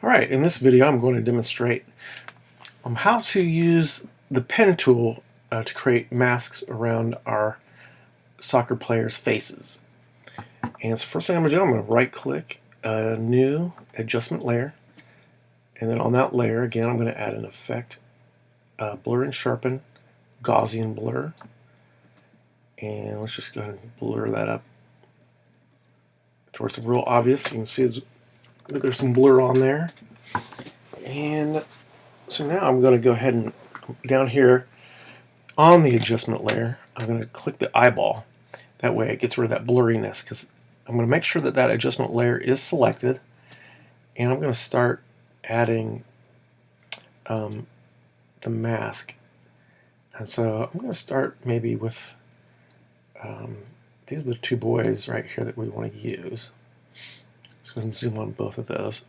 Alright, in this video I'm going to demonstrate how to use the pen tool to create masks around our soccer players' faces. And so first thing I'm going to do, I'm going to right click a new adjustment layer, and then on that layer again I'm going to add an effect, blur and sharpen, Gaussian blur, and let's just go ahead and blur that up to where it's real obvious. You can see there's some blur on there. And so now I'm going to go ahead and down here on the adjustment layer, I'm going to click the eyeball. That way it gets rid of that blurriness, because I'm going to make sure that that adjustment layer is selected, and I'm going to start adding the mask. And so I'm going to start maybe with these are the two boys right here that we want to use. Let's go ahead and zoom on both of those.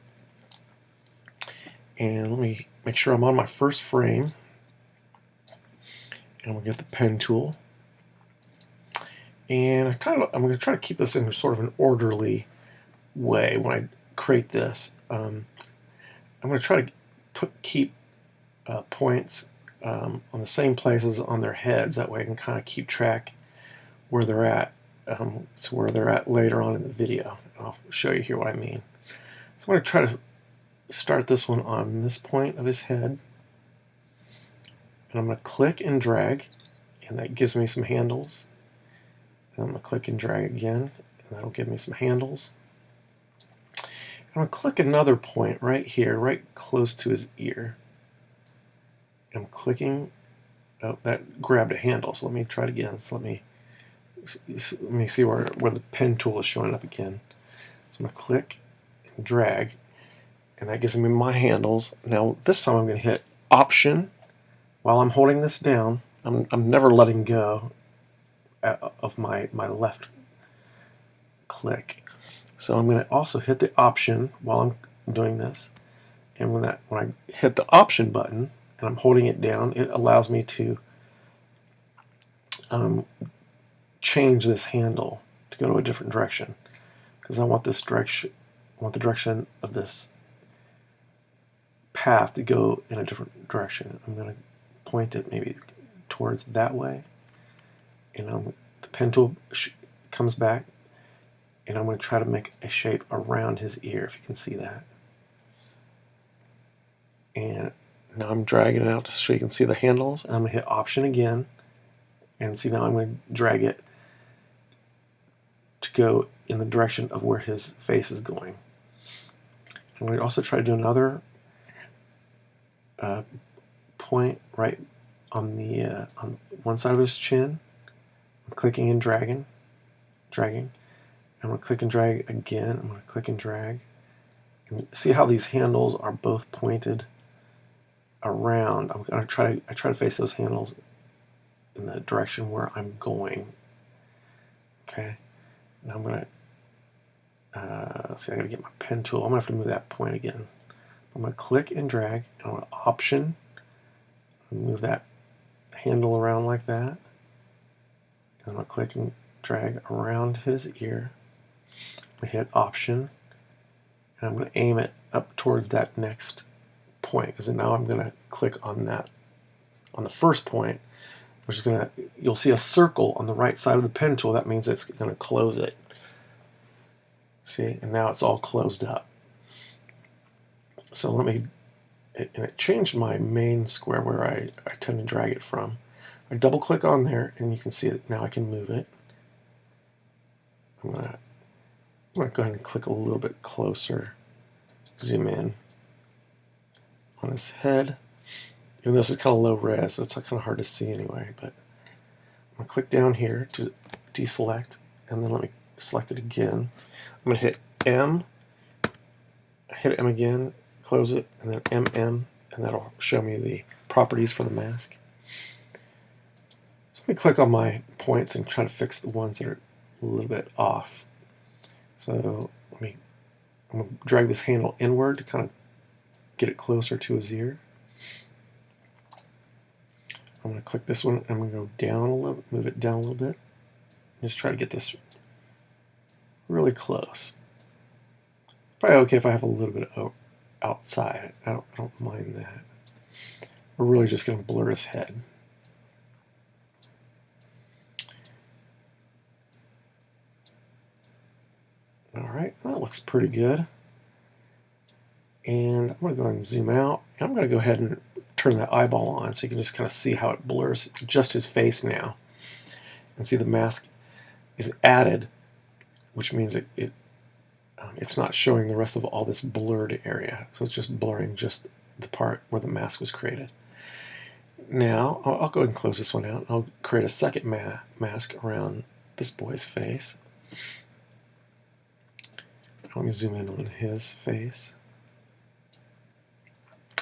And let me make sure I'm on my first frame. And we'll get the pen tool. And I'm going to try to keep this in sort of an orderly way when I create this. I'm going to try to keep points on the same places on their heads. That way I can kind of keep track where they're at. So where they're at later on in the video. I'll show you here what I mean. So I'm going to try to start this one on this point of his head. And I'm going to click and drag, and that gives me some handles. And I'm going to click and drag again, and that'll give me some handles. I'm going to click another point right here, right close to his ear. I'm clicking. Oh, that grabbed a handle, so let me try it again. So let me see where the pen tool is showing up again. So I'm going to click and drag, and that gives me my handles. Now this time I'm going to hit Option. While I'm holding this down, I'm never letting go of my left click. So I'm going to also hit the Option while I'm doing this. And when I hit the Option button and I'm holding it down, it allows me to change this handle to go to a different direction, because I want this direction. I want the direction of this path to go in a different direction. I'm going to point it maybe towards that way, and the pen tool comes back, and I'm going to try to make a shape around his ear, if you can see that. And now I'm dragging it out so you can see the handles, and I'm going to hit Option again, and see now I'm going to drag it to go in the direction of where his face is going. I'm going to also try to do another point right on one side of his chin. I'm clicking and dragging. I'm going to click and drag again. I'm going to click and drag. And see how these handles are both pointed around. I'm going to try to face those handles in the direction where I'm going. Okay. Now I'm going to see. I got to get my pen tool. I'm going to have to move that point again. I'm going to click and drag. And I'm going to Option. Move that handle around like that. I'm going to click and drag around his ear. I'm going to hit Option, and I'm going to aim it up towards that next point, because now I'm going to click on the first point, which is going to, you'll see a circle on the right side of the pen tool. That means it's going to close it. See, and now it's all closed up. So and it changed my main square where I tend to drag it from. I double click on there, and you can see it now. I can move it. I'm gonna go ahead and click a little bit closer, zoom in on his head. Even though this is kind of low res, so it's kind of hard to see anyway. But I'm gonna click down here to deselect, and then let me select it again. I'm gonna hit M, hit M again, close it, and then MM, and that'll show me the properties for the mask. So let me click on my points and try to fix the ones that are a little bit off. So I'm going to drag this handle inward to kind of get it closer to his ear. I'm going to click this one, and I'm going to go down a little, move it down a little bit. Just try to get this really close. Probably okay if I have a little bit of outside. I don't mind that. We're really just going to blur his head. All right, that looks pretty good. And I'm going to go ahead and zoom out. And I'm going to go ahead and turn that eyeball on so you can just kind of see how it blurs just his face now. And see the mask is added, which means it's not showing the rest of all this blurred area. So it's just blurring just the part where the mask was created. Now, I'll go ahead and close this one out. I'll create a second mask around this boy's face. Let me zoom in on his face.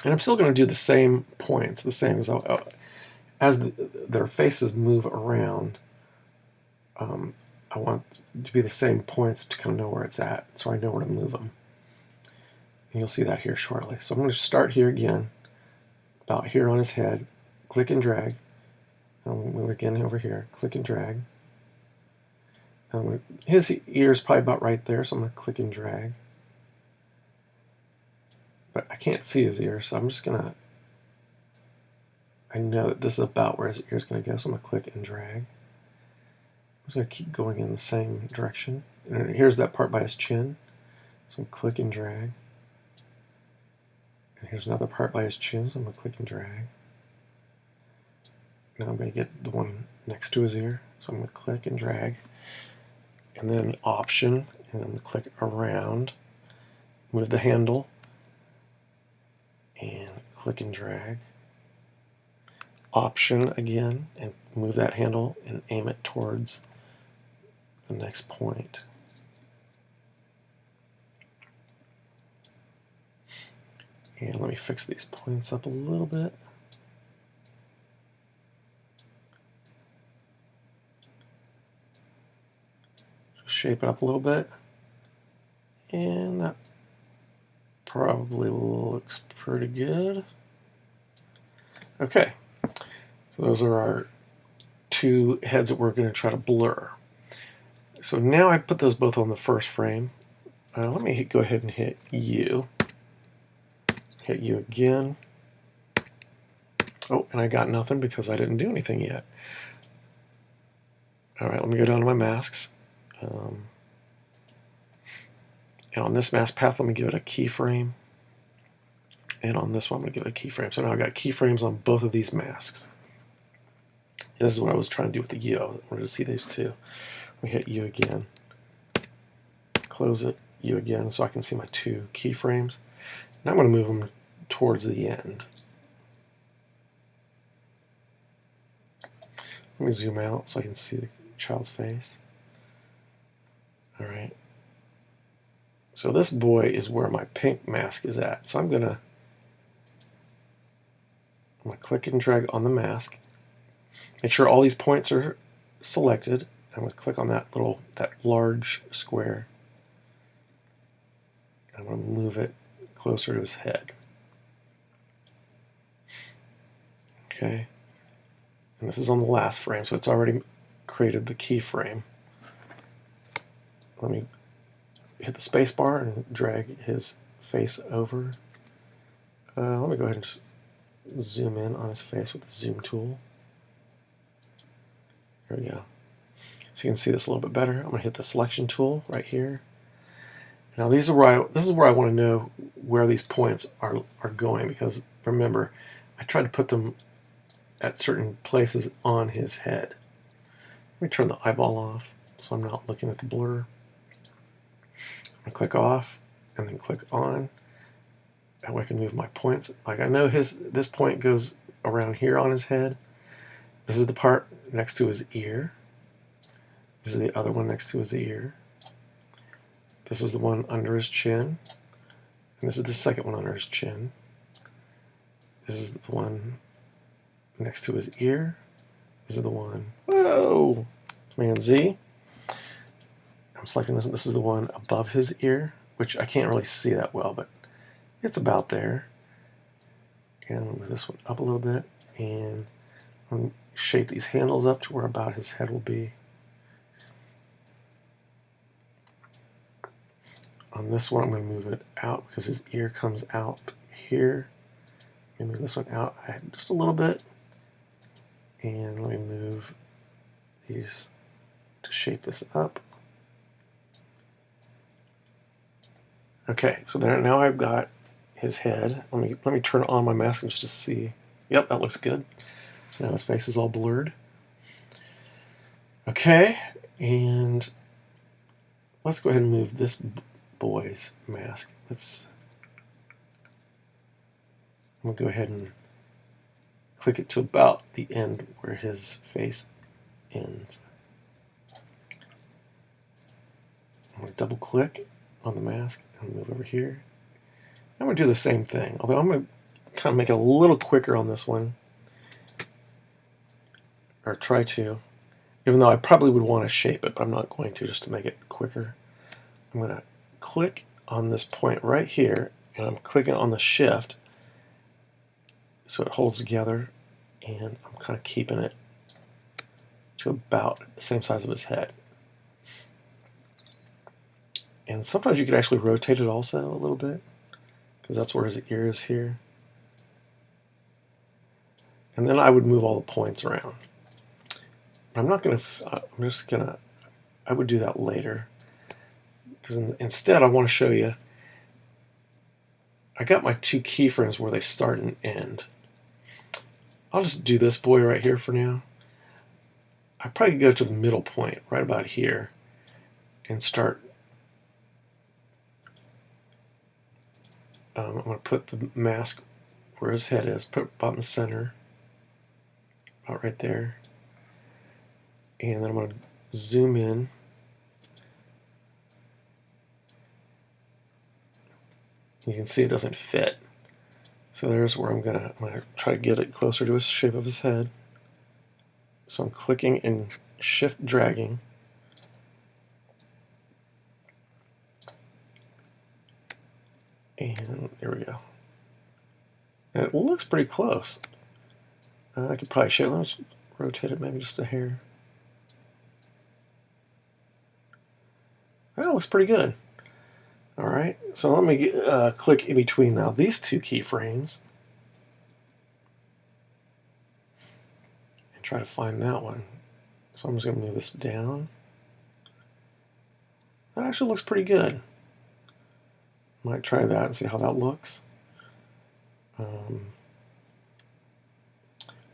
And I'm still going to do the same points, the same as their faces move around. I want to be the same points to kind of know where it's at, so I know where to move them. And you'll see that here shortly. So I'm going to start here again, about here on his head, click and drag. I'll move again over here, click and drag. His ear is probably about right there, so I'm going to click and drag. But I can't see his ear, so I'm just going to, I know that this is about where his ear is going to go, so I'm going to click and drag. I'm just going to keep going in the same direction. And here's that part by his chin, so I'm going to click and drag. And here's another part by his chin, so I'm going to click and drag. Now I'm going to get the one next to his ear, so I'm going to click and drag. And then Option, and I'm going to click around, move the handle, and click and drag. Option again, and move that handle and aim it towards the next point. And let me fix these points up a little bit. Shape it up a little bit. And that probably looks pretty good. Okay, so those are our two heads that we're going to try to blur. So now I put those both on the first frame. Let me go ahead and hit U. Hit U again. Oh, and I got nothing because I didn't do anything yet. All right, let me go down to my masks. And on this mask path, let me give it a keyframe. And on this one, I'm going to give it a keyframe. So now I've got keyframes on both of these masks. And this is what I was trying to do with the U. I wanted to see these two. Let me hit U again. Close it, U again, so I can see my two keyframes. Now I'm going to move them towards the end. Let me zoom out so I can see the child's face. All right. So this boy is where my pink mask is at. So I'm going to click and drag on the mask. Make sure all these points are selected. I'm going to click on that large square. I'm going to move it closer to his head. Okay. And this is on the last frame, so it's already created the keyframe. Let me hit the space bar and drag his face over. Let me go ahead and zoom in on his face with the zoom tool. There we go. So you can see this a little bit better. I'm going to hit the selection tool right here. Now this is where I want to know where these points are going, because remember, I tried to put them at certain places on his head. Let me turn the eyeball off so I'm not looking at the blur. I click off and then click on. That way I can move my points. Like I know this point goes around here on his head. This is the part next to his ear. This is the other one next to his ear. This is the one under his chin. And this is the second one under his chin. This is the one next to his ear. This is the one, whoa, Command Z. I'm selecting this one. This is the one above his ear, which I can't really see that well, but it's about there. And I'll move this one up a little bit, and I'm shape these handles up to where about his head will be. On this one, I'm going to move it out because his ear comes out here. Let me move this one out just a little bit. And let me move these to shape this up. Okay, so there, now I've got his head. Let me turn on my mask just to see. Yep, that looks good. So now his face is all blurred. Okay, and let's go ahead and move this boy's mask. I'm gonna go ahead and click it to about the end where his face ends. I'm gonna double click on the mask and move over here. I'm gonna do the same thing, although I'm gonna kind of make it a little quicker on this one, or try to, even though I probably would want to shape it, but I'm not going to, just to make it quicker. I'm gonna click on this point right here, and I'm clicking on the shift so it holds together, and I'm kind of keeping it to about the same size of his head. And sometimes you could actually rotate it also a little bit, because that's where his ear is here. And then I would move all the points around. But I would do that later. Because instead I want to show you, I got my two keyframes where they start and end. I'll just do this boy right here for now. I probably go to the middle point, right about here, and start. I'm going to put the mask where his head is, put it about in the center, about right there. And then I'm going to zoom in. You can see it doesn't fit. So there's where I'm going to try to get it closer to the shape of his head. So I'm clicking and shift dragging. And there we go. And it looks pretty close. I could probably show. Let's rotate it maybe just a hair. That looks pretty good. All right, so let me click in between now these two keyframes and try to find that one. So I'm just going to move this down. That actually looks pretty good. Might try that and see how that looks. Let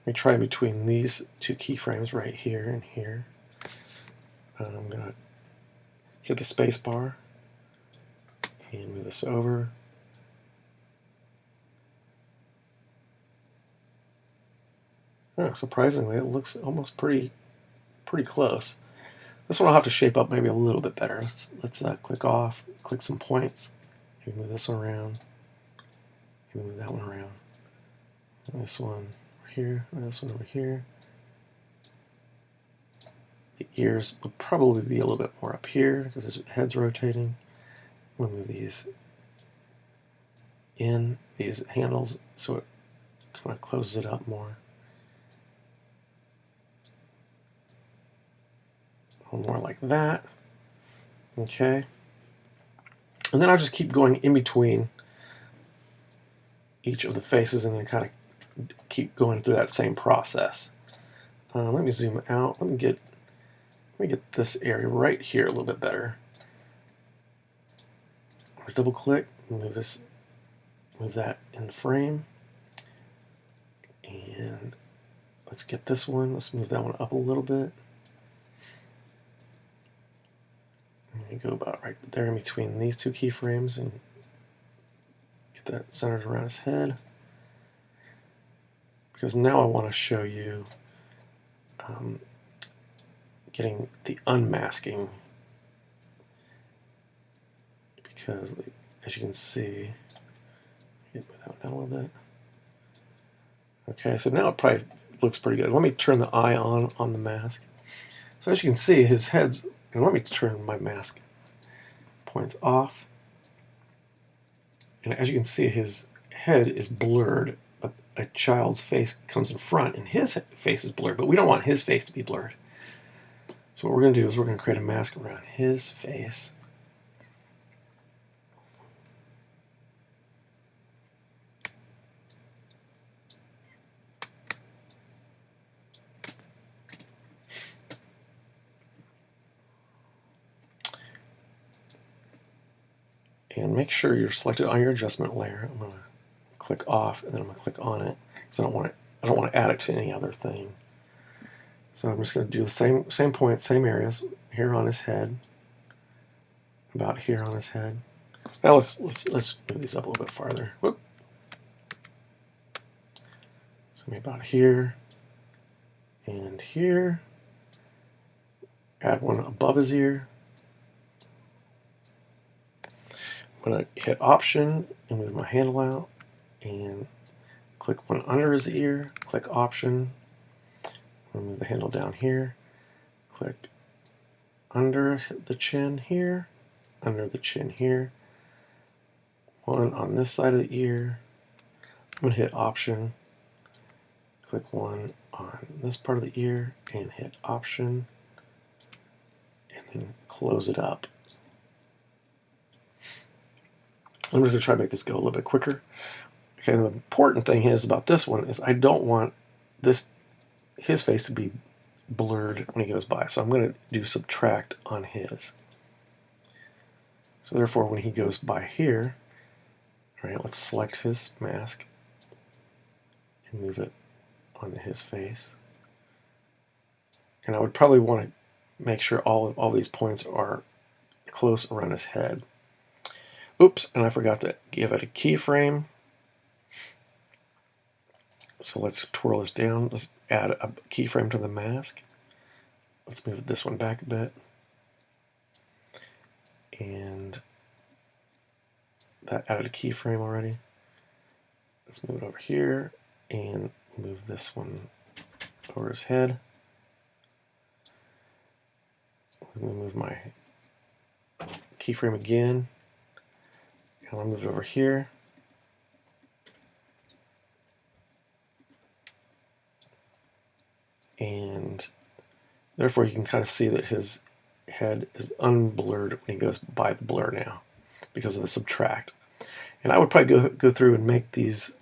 me try between these two keyframes right here and here. I'm going to hit the space bar and move this over. Oh, surprisingly, it looks almost pretty close. This one I'll have to shape up maybe a little bit better. Let's click off, click some points. Maybe move this one around. Maybe move that one around. And this one over here, and this one over here. The ears would probably be a little bit more up here because his head's rotating. I'm going to move these in, these handles, so it kind of closes it up more. More like that. Okay. And then I'll just keep going in between each of the faces and then kind of keep going through that same process. Let me zoom out. Let me get this area right here a little bit better. Double click, move that in frame. And let's get this one. Let's move that one up a little bit. And go about right there in between these two keyframes and get that centered around his head. Because now I want to show you getting the unmasking. Because as you can see, move that down a little bit. Okay, so now it probably looks pretty good. Let me turn the eye on the mask. So as you can see, his head's, and let me turn my mask points off. And as you can see, his head is blurred, but a child's face comes in front, and his face is blurred, but we don't want his face to be blurred. So what we're going to do is we're going to create a mask around his face. And make sure you're selected on your adjustment layer. I'm going to click off, and then I'm going to click on it because I don't want to add it to any other thing. So I'm just going to do the same points, same areas here on his head, about here on his head. Now let's move these up a little bit farther. Whoop. So maybe about here and here. Add one above his ear. I'm going to hit Option and move my handle out and click one under his ear. Click Option. Move the handle down here. Click under the chin here, under the chin here. One on this side of the ear. I'm going to hit Option. Click one on this part of the ear and hit Option. And then close it up. I'm just going to try to make this go a little bit quicker. Okay, the important thing is about this one is I don't want his face to be blurred when he goes by. So I'm going to do subtract on his. So therefore when he goes by here, all right, let's select his mask and move it onto his face. And I would probably want to make sure all these points are close around his head. Oops, and I forgot to give it a keyframe. So let's twirl this down. Let's add a keyframe to the mask. Let's move this one back a bit. And that added a keyframe already. Let's move it over here and move this one over his head. I'm going to move my keyframe again. And I'll move it over here. And therefore you can kind of see that his head is unblurred when he goes by the blur now because of the subtract. And I would probably go through and make his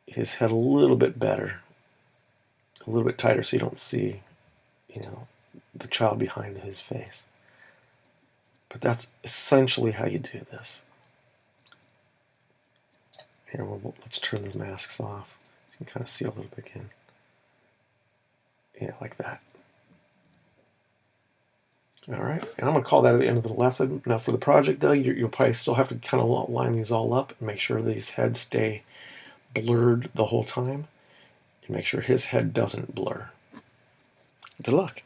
head a little bit better, a little bit tighter so you don't see, the child behind his face. But that's essentially how you do this. Here, let's turn the masks off. You can kind of see a little bit again. Yeah, like that. All right, and I'm going to call that at the end of the lesson. Now for the project though, you'll probably still have to kind of line these all up and make sure these heads stay blurred the whole time and make sure his head doesn't blur. Good luck.